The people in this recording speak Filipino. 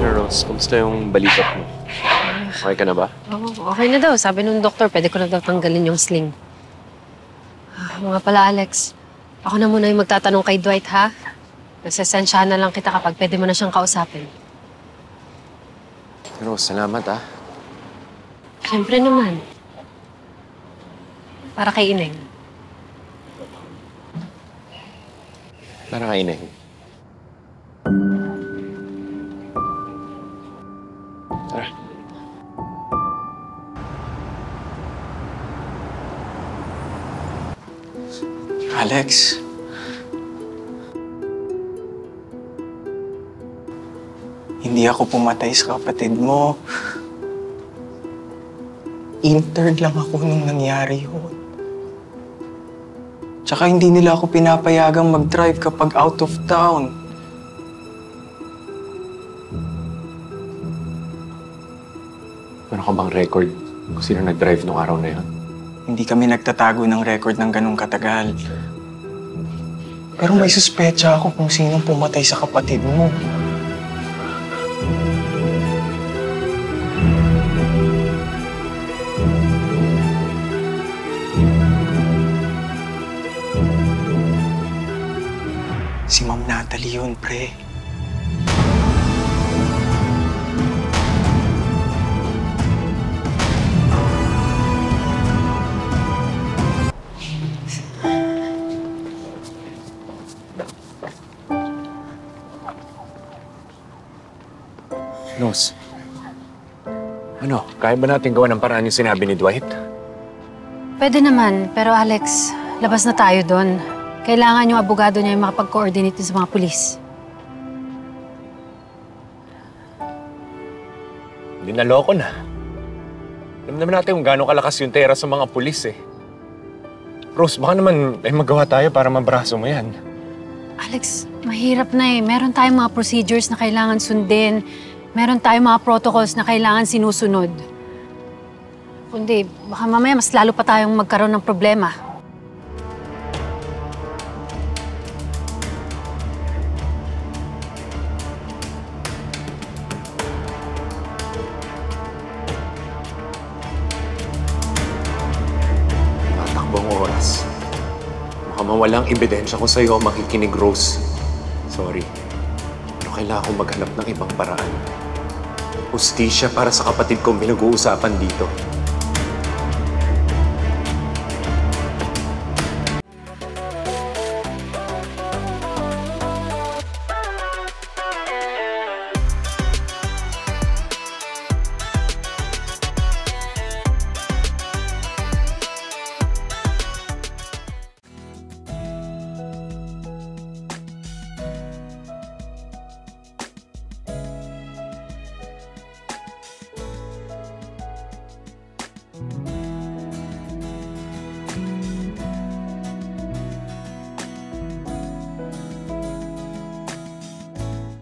Rose, kumusta yung balikat mo? Okay ka na ba? Oo, okay na daw. Sabi nung doktor, pwede ko na daw tanggalin yung sling. Mga pala, Alex. Ako na muna yung magtatanong kay Dwight, ha? Nasasensyahan na lang kita kapag pwede mo na siyang kausapin. Rose, salamat ah. Siyempre naman. Para kay Ineng. Para kay Ineng. Tara. Alex. Hindi ako pumatay sa kapatid mo. Intern lang ako nung nangyari yun. Tsaka hindi nila ako pinapayagang mag-drive kapag out of town. Meron ka bang record kung sino nag-drive nung araw na yun? Hindi kami nagtatago ng record ng ganong katagal. Pero may suspecha ako kung sinong pumatay sa kapatid mo. Si Ma'am Natalie yun, pre. Rose, ano, kaya ba natin gawa ng paraan yung sinabi ni Dwight? Pwede naman, pero Alex, labas na tayo doon. Kailangan yung abogado niya yung makapag-coordinate sa mga pulis. Hindi naloko na. Alam naman natin kung gaano kalakas yung tera sa mga pulis eh. Rose, baka naman ay magawa tayo para mabraso mo yan. Alex, mahirap na eh. Meron tayong mga procedures na kailangan sundin. Meron tayong mga protocols na kailangan sinusunod. Kundi, baka mamaya mas lalo pa tayong magkaroon ng problema. Tatakbong oras. Baka mawalang ebidensya ko sa'yo makikinig, Rose. Sorry. Pero kailangan kong maghanap ng ibang paraan. Hustisya para sa kapatid kong pinag-uusapan dito.